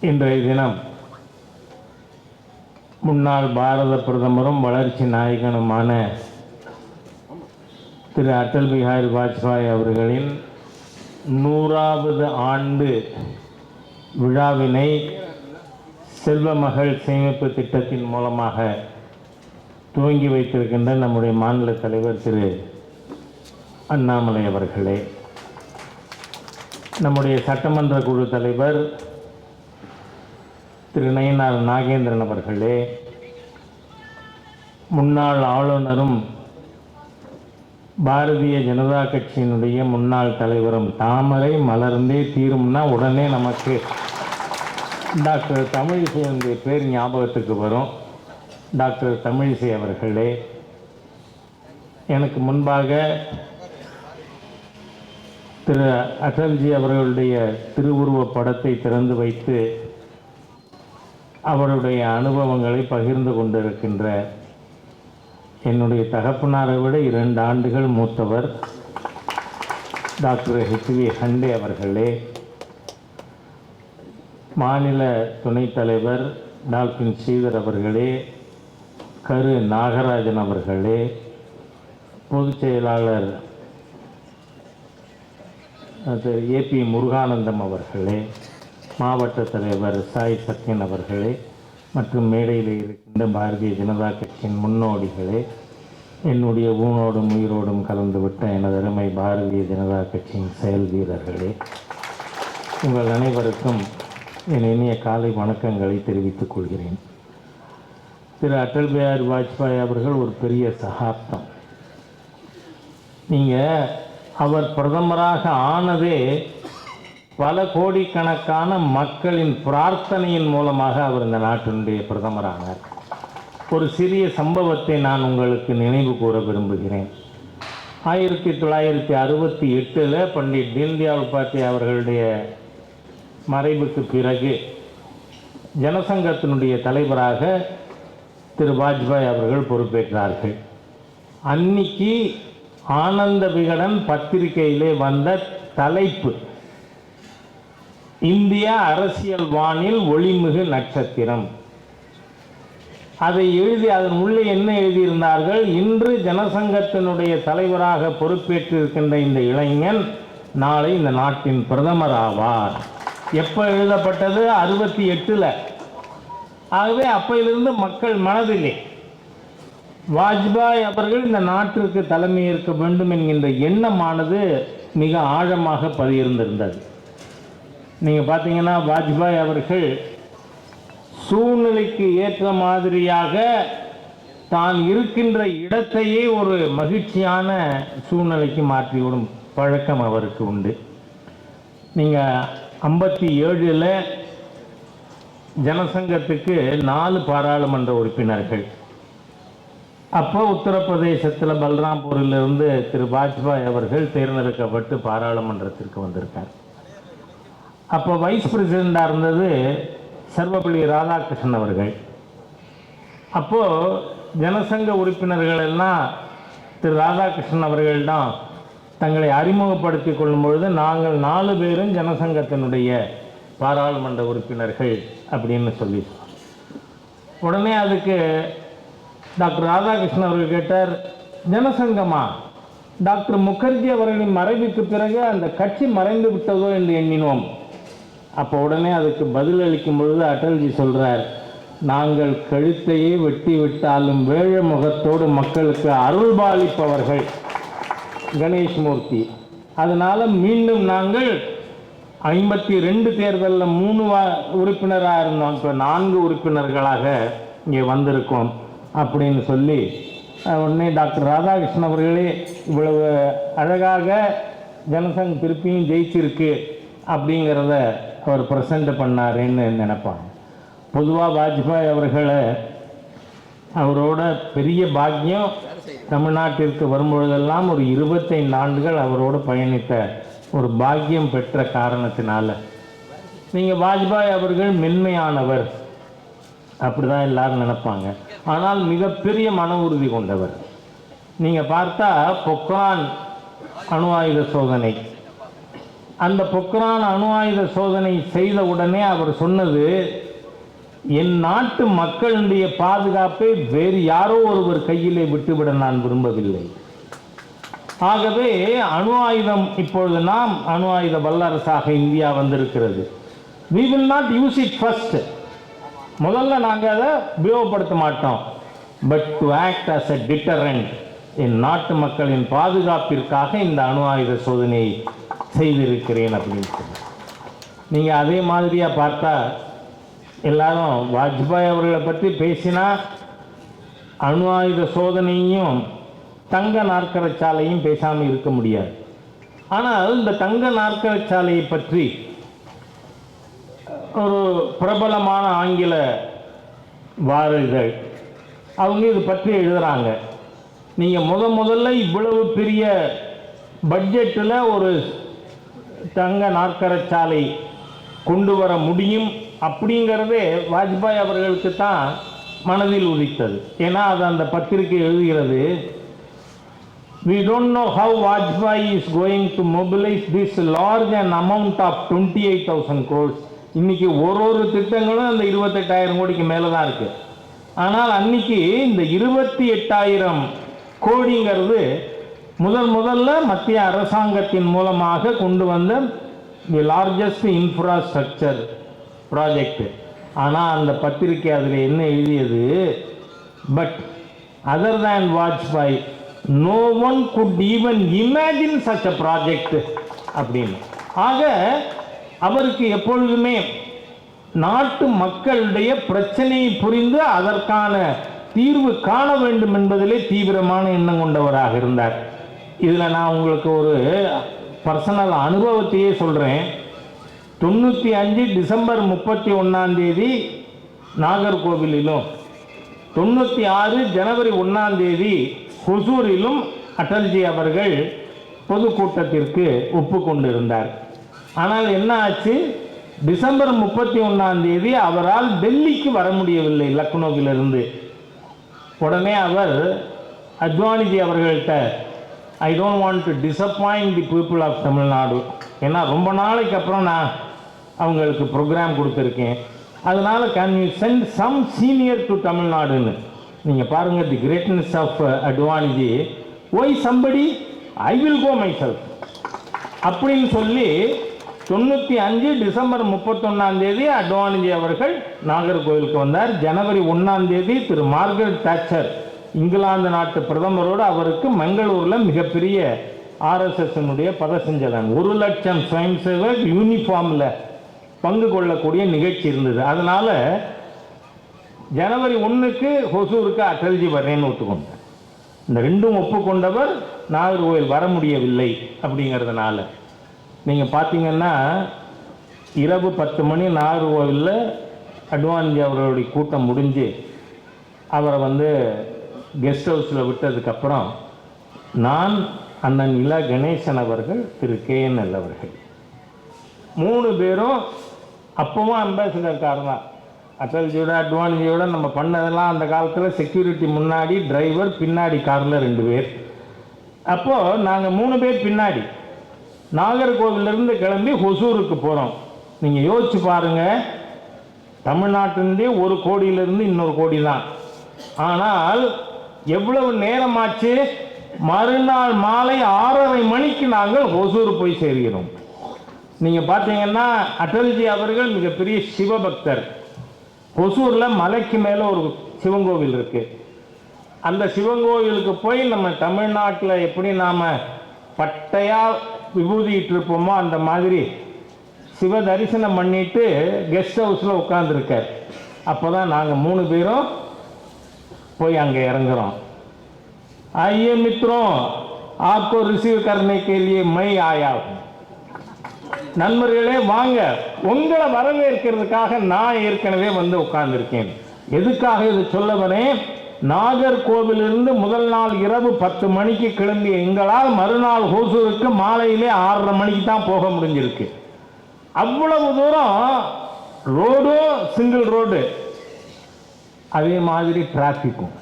இன்றைய தினம் முன்னாள் பாரத பிரதமரும் வளர்ச்சி நாயகனுமான திரு அடல் பிஹாரி வாஜ்பாய் அவர்களின் 100வது ஆண்டு விழாவினை செல்வ மகள் சேமிப்பு திட்டத்தின் மூலமாக துவங்கி வைத்திருக்கின்ற நம்முடைய மாநில தலைவர் திரு அண்ணாமலை அவர்களே, நம்முடைய சட்டமன்ற குழு தலைவர் திரு நயினார் நாகேந்திரன் அவர்களே, முன்னாள் ஆளுநரும் பாரதிய ஜனதா கட்சியினுடைய முன்னாள் தலைவரும், தாமரை மலர்ந்தே தீரும்னா உடனே நமக்கு டாக்டர் தமிழிசையினுடைய பேர் ஞாபகத்துக்கு வரும். டாக்டர் தமிழிசை அவர்களே, எனக்கு முன்பாக திரு அடல்ஜி அவர்களுடைய திருவுருவப் படத்தை திறந்து வைத்து அவருடைய அனுபவங்களை பகிர்ந்து கொண்டிருக்கின்ற என்னுடைய தகப்பனாரை விட 2 ஆண்டுகள் மூத்தவர் டாக்டர் ஹெச்வி ஹண்டே அவர்களே, மாநில துணைத் தலைவர் டால்பின் ஸ்ரீதர் அவர்களே, கரு நாகராஜன் அவர்களே, பொதுச் செயலாளர் ஏபி முருகானந்தம் அவர்களே, மாவட்ட தலைவர் சாய் சத்யன் அவர்களே மற்றும் மேடையில் இருக்கின்ற பாரதிய ஜனதா கட்சியின் முன்னோடிகளே, என்னுடைய ஊனோடும் உயிரோடும் கலந்துவிட்ட எனது அருமை பாரதிய ஜனதா கட்சியின் செயல் வீரர்களே, உங்கள் அனைவருக்கும் என் இனிய காலை வணக்கங்களை தெரிவித்துக் கொள்கிறேன். திரு அடல் பிஹாரி வாஜ்பாய் அவர்கள் ஒரு பெரிய சகாப்தம். நீங்கள் அவர் பிரதமராக ஆனதே பல கோடிக்கணக்கான மக்களின் பிரார்த்தனையின் மூலமாக அவர் இந்த நாட்டினுடைய பிரதமரானார். ஒரு சிறிய சம்பவத்தை நான் உங்களுக்கு நினைவு கூற விரும்புகிறேன். 1968 பண்டிட் தீன்தயாள் உபாத்யாயா அவர்களுடைய மறைவுக்கு பிறகு ஜனசங்கத்தினுடைய தலைவராக திரு வாஜ்பாய் அவர்கள் பொறுப்பேற்றார்கள். அன்னைக்கு ஆனந்த விகடன் பத்திரிகையிலே வந்த தலைப்பு இந்திய அரசியல் வானில் ஒளிமிகு நட்சத்திரம். அதை எழுதி அதன் உள்ளே என்ன எழுதியிருந்தார்கள்? இன்று ஜனசங்கத்தினுடைய தலைவராக பொறுப்பேற்றிருக்கின்ற இந்த இளைஞன் நாளை இந்த நாட்டின் பிரதமர் ஆவார். எப்போ எழுதப்பட்டது? 68. ஆகவே அப்பையிலிருந்து மக்கள் மனதிலே வாஜ்பாய் அவர்கள் இந்த நாட்டிற்கு தலைமையேற்க வேண்டும் என்கின்ற எண்ணமானது மிக ஆழமாக பதியிருந்திருந்தது. நீங்கள் பார்த்தீங்கன்னா வாஜ்பாய் அவர்கள் சூழ்நிலைக்கு ஏற்ற மாதிரியாக தான் இருக்கின்ற இடத்தையே ஒரு மகிழ்ச்சியான சூழ்நிலைக்கு மாற்றிவிடும் பழக்கம் அவருக்கு உண்டு. நீங்கள் 57 ஜனசங்கத்துக்கு 4 பாராளுமன்ற உறுப்பினர்கள். அப்போ உத்தரப்பிரதேசத்தில் பல்ராம்பூரிலிருந்து திரு வாஜ்பாய் அவர்கள் தேர்ந்தெடுக்கப்பட்டு பாராளுமன்றத்திற்கு வந்திருக்கார். அப்போ வைஸ் பிரசிடெண்டாக இருந்தது சர்வபள்ளி ராதாகிருஷ்ணன் அவர்கள். அப்போது ஜனசங்க உறுப்பினர்கள் எல்லாம் திரு ராதாகிருஷ்ணன் அவர்கள்தான் தங்களை அறிமுகப்படுத்தி கொள்ளும் பொழுது, நாங்கள் 4 பேரும் ஜனசங்கத்தினுடைய பாராளுமன்ற உறுப்பினர்கள் அப்படின்னு சொல்லி, உடனே அதுக்கு டாக்டர் ராதாகிருஷ்ணன் அவர்கள் கேட்டார், ஜனசங்கமா? டாக்டர் முகர்ஜி அவர்களின் மறைவுக்கு பிறகு அந்த கட்சி மறைந்து விட்டதோ என்று எண்ணினோம். அப்போ உடனே அதுக்கு பதில் அளிக்கும் பொழுது அடல்ஜி சொல்கிறார், நாங்கள் கழுத்தையே வெட்டி விட்டாலும் வேழ முகத்தோடு மக்களுக்கு அருள்பாலிப்பவர்கள் கணேஷ்மூர்த்தி. அதனால் மீண்டும் நாங்கள் 52 தேர்தலில் 3 உறுப்பினராக இருந்தோம், இப்போ 4 உறுப்பினர்களாக இங்கே வந்திருக்கோம் அப்படின்னு சொல்லி, உடனே டாக்டர் ராதாகிருஷ்ணன் அவர்களே இவ்வளவு அழகாக ஜனசங் திருப்பியும் ஜெயிச்சிருக்கு அப்படிங்கிறத அவர் ப்ரெசண்ட் பண்ணாருன்னு நினைப்பாங்க. பொதுவாக வாஜ்பாய் அவர்களை அவரோட பெரிய பாக்கியம் தமிழ்நாட்டிற்கு வரும்பொழுதெல்லாம் ஒரு 25 ஆண்டுகள் அவரோடு பயணித்த ஒரு பாக்கியம் பெற்ற காரணத்தினால நீங்கள் வாஜ்பாய் அவர்கள் மென்மையானவர் அப்படி தான் எல்லாரும் நினைப்பாங்க. ஆனால் மிகப்பெரிய மன உறுதி கொண்டவர். நீங்கள் பார்த்தா பொக்ரான் அணு ஆயுத சோதனை அந்த பொக்ரான் அணு ஆயுத சோதனை செய்த உடனே அவர் சொன்னது, என் நாட்டு மக்களுடைய பாதுகாப்பை வேறு யாரோ ஒருவர் கையிலே விட்டுவிட நான் விரும்பவில்லை. ஆகவே அணு ஆயுதம் இப்பொழுது நாம் அணு ஆயுத வல்லரசாக இந்தியா வந்திருக்கிறது. we will not use it first. முதல்ல நாங்கள் அதை உபயோகப்படுத்த மாட்டோம். But to act as a deterrent, என் நாட்டு மக்களின் பாதுகாப்பிற்காக இந்த அணு ஆயுத சோதனையை செய்திருக்கிறேன் அப்படின்னு சொல்லி. நீங்கள் அதே மாதிரியாக பார்த்தா எல்லாரும் வாஜ்பாய் அவர்களை பற்றி பேசினா அணு ஆயுத சோதனையும் தங்க நாற்கரச்சாலையும் பேசாமல் இருக்க முடியாது. ஆனால் இந்த தங்க நாற்கரச்சாலையை பற்றி ஒரு பிரபலமான ஆங்கில வாரிதழ் அவங்க இது பற்றி எழுதுகிறாங்க. நீங்கள் முதல்ல இவ்வளவு பெரிய பட்ஜெட்டில் ஒரு தங்க நாற்கரச்சாலை கொண்டு வர முடியும் அப்படிங்கிறதே வாஜ்பாய் அவர்களுக்கு தான் மனதில் உதித்தது. ஏன்னா அது அந்த பத்திரிகை எழுதுகிறது, we don't know how Vajpayee is going to mobilize this large an amount of 28,000 crores. இன்னைக்கு ஒரு திட்டங்களும் அந்த 28,000 கோடிக்கு மேலே தான் இருக்குது. ஆனால் அன்னைக்கு இந்த 28,000 கோடிங்கிறது முதல்ல மத்திய அரசாங்கத்தின் மூலமாக கொண்டு வந்த தி லார்ஜஸ்ட் இன்ஃப்ராஸ்ட்ரக்சர் ப்ராஜெக்ட். ஆனால் அந்த பத்திரிகை அதில் என்ன எழுதியது, but other than Vajpayee no one could even imagine such a project அப்படின்னு. ஆக அவருக்கு எப்பொழுதுமே நாட்டு மக்களுடைய பிரச்சனையை புரிந்து அதற்கான தீர்வு காண வேண்டும் என்பதிலே தீவிரமான எண்ணம் கொண்டவராக இருந்தார். இதில் நான் உங்களுக்கு ஒரு பர்சனல் அனுபவத்தையே சொல்கிறேன். 95 டிசம்பர் 31 நாகர்கோவிலிலும் 96 ஜனவரி 1 ஹொசூரிலும் அடல்ஜி அவர்கள் பொதுக்கூட்டத்திற்கு ஒப்புக்கொண்டிருந்தார். ஆனால் என்ன ஆச்சு, டிசம்பர் 31 அவரால் டெல்லிக்கு வர முடியவில்லை லக்னோவிலிருந்து. உடனே அவர் அத்வானிஜி அவர்கள்ட்ட, I don't want to disappoint the people of Tamil Nadu, ஏன்னா ரொம்ப நாளைக்கு அப்புறம் நான் அவங்களுக்கு ப்ரோக்ராம் கொடுத்துருக்கேன், அதனால் can you send some senior to தமிழ்நாடுன்னு. நீங்கள் பாருங்கள் the greatness of Advaniji, why somebody I will go myself அப்படின்னு சொல்லி 95 டிசம்பர் 31 அத்வானிஜி அவர்கள் நாகர்கோவிலுக்கு வந்தார். ஜனவரி 1 திரு மார்கரெட் தாட்சர் இங்கிலாந்து நாட்டு பிரதமரோடு அவருக்கு மங்களூரில் மிகப்பெரிய ஆர்எஸ்எஸ்னுடைய பதசஞ்சலன் 1 லட்சம் ஸ்வயம் சேவக் யூனிஃபார்மில் பங்கு கொள்ளக்கூடிய நிகழ்ச்சி இருந்தது. அதனால் ஜனவரி 1 ஹொசூருக்கு அடல்ஜி வர்றேன்னு ஒத்துக்கொண்டார். இந்த ரெண்டும் ஒப்புக்கொண்டவர் நாகர்கோவில் வர முடியவில்லை. அப்படிங்கிறதுனால நீங்கள் பார்த்தீங்கன்னா இரவு 10 மணி நாகர்கோவிலில் அத்வானிஜி அவர்களுடைய கூட்டம் முடிஞ்சு அவரை கெஸ்ட் ஹவுஸில் விட்டதுக்கப்புறம் நான், அண்ணன் இலா கணேசன் அவர்கள், திரு KNL அவர்கள் 3 பேரும் அப்பவும் அம்பாசிடர் தான். அடல்ஜியோட அத்வானிஜியோட நம்ம பண்ணதெல்லாம் அந்த காலத்தில் செக்யூரிட்டி முன்னாடி டிரைவர், பின்னாடி காரில் 2 பேர். அப்போது நாங்கள் 3 பேர் பின்னாடி நாகர்கோவிலிருந்து கிளம்பி ஹொசூருக்கு போகிறோம். நீங்கள் யோசிச்சு பாருங்கள், தமிழ்நாட்டிலேருந்தே 1 கோடியிலிருந்து இன்னொரு கோடி தான். ஆனால் எவ்வளவு நேரமாச்சு, மறுநாள் மாலை 6:30 மணிக்கு நாங்கள் ஹொசூர் போய் சேர்கிறோம். நீங்கள் பார்த்தீங்கன்னா அடல்ஜி அவர்கள் மிகப்பெரிய சிவபக்தர். ஹொசூரில் மலைக்கு மேலே ஒரு சிவன் கோவில் இருக்குது. அந்த சிவன் கோவிலுக்கு போய் நம்ம தமிழ்நாட்டில் எப்படி நாம் பட்டையாக விபூதிட்டு இருப்போமோ அந்த மாதிரி சிவ தரிசனம் பண்ணிட்டு கெஸ்ட் ஹவுஸில் உட்காந்துருக்கார். அப்போ தான் நாங்கள் 3 பேரும் போய் அங்கே இறங்குறோம். आइए मित्रों, आपको रिसीव करने के लिए मैं आया हूं. நண்பர்களே வாங்க, உங்களை வரவேற்கிறதுக்காக நான் ஏற்கனவே உட்கார்ந்துருக்கேன். எதுக்காக இது சொல்ல வரேன், நாகர்கோவிலிருந்து முதல் நாள் இரவு 10 மணிக்கு கிளம்பிய எங்களால் மறுநாள் ஹொசூருக்கு மாலையிலே 6:30 மணிக்கு தான் போக முடிஞ்சிருக்கு. அவ்வளவு தூரம் ரோடும் சிங்கிள் ரோடு, அதே மாதிரி டிராஃபிக்கும்.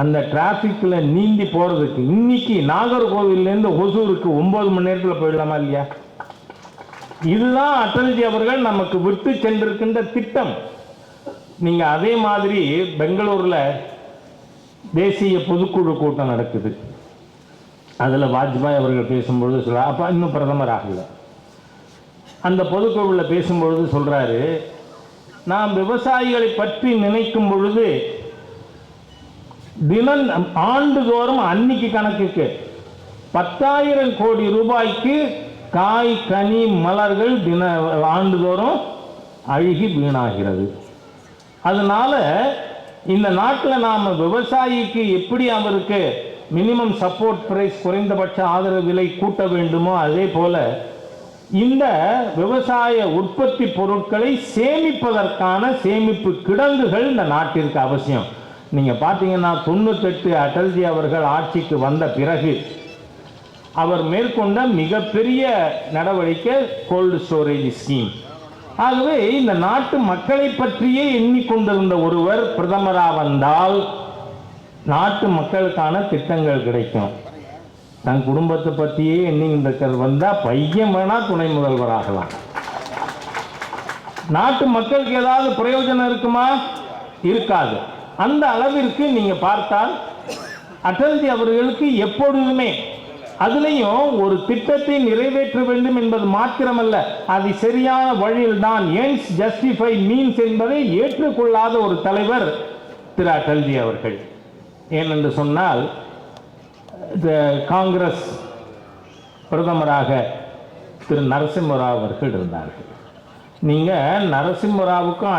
அந்த டிராஃபிக்கில் நீந்தி போகிறதுக்கு இன்னைக்கு நாகர்கோவிலேருந்து ஹொசூருக்கு 9 மணி நேரத்தில் போயிடலாமா இல்லையா? இதுதான் அடல்ஜி அவர்கள் நமக்கு விட்டு சென்றிருக்கின்ற திட்டம். நீங்க அதே மாதிரி பெங்களூர்ல தேசிய பொதுக்குழு கூட்டம் நடக்குது. அதில் வாஜ்பாய் அவர்கள் பேசும்பொழுது சொல்கிறார், அப்போ இன்னும் பிரதமர் ஆகல. அந்த பொதுக்குழுவில் பேசும்பொழுது சொல்கிறாரு, நாம் விவசாயிகளை பற்றி நினைக்கும் பொழுது ஆண்டுதோறும் அன்னைக்கு கணக்குக்கு 10,000 கோடி ரூபாய்க்கு காய் கனி மலர்கள் ஆண்டுதோறும் அழுகி வீணாகிறது. அதனால இந்த நாட்டில் நாம் விவசாயிக்கு எப்படி அவருக்கு மினிமம் சப்போர்ட் பிரைஸ், குறைந்தபட்ச ஆதரவு விலை கூட்ட வேண்டுமோ அதே போல இந்த விவசாய உற்பத்தி பொருட்களை சேமிப்பதற்கான சேமிப்பு கிடங்குகள் இந்த நாட்டிற்கு அவசியம். நீங்கள் பார்த்தீங்கன்னா 98 அடல்ஜி அவர்கள் ஆட்சிக்கு வந்த பிறகு அவர் மேற்கொண்ட மிகப்பெரிய நடவடிக்கை கோல்டு ஸ்டோரேஜ் ஸ்கீம். ஆகவே இந்த நாட்டு மக்களை பற்றியே எண்ணிக்கொண்டிருந்த ஒருவர் பிரதமராக வந்தால் நாட்டு மக்களுக்கான திட்டங்கள் கிடைக்கும். தன் குடும்பத்தை பற்றியே எண்ணிக்கின்ற வந்தால் பையன் வேணா துணை முதல்வராகலாம். நாட்டு மக்களுக்கு ஏதாவது பிரயோஜனம் இருக்குமா? இருக்காது. அந்த அளவிற்கு நீங்க பார்த்தால் அடல்ஜி அவர்களுக்கு எப்பொழுதுமே அதுலேயும் ஒரு திட்டத்தை நிறைவேற்ற வேண்டும் என்பது மாத்திரமல்ல, அது சரியான வழியில் தான் எண்ட்ஸ் ஜஸ்டிஃபை மீன்ஸ் என்பதை ஏற்றுக்கொள்ளாத ஒரு தலைவர் திரு அடல்ஜி அவர்கள். ஏனென்று சொன்னால் காங்கிரஸ் பிரதமராக திரு நரசிம்மராவ் அவர்கள் இருந்தார்கள். நீங்கள் நரசிம்மராவுக்கும்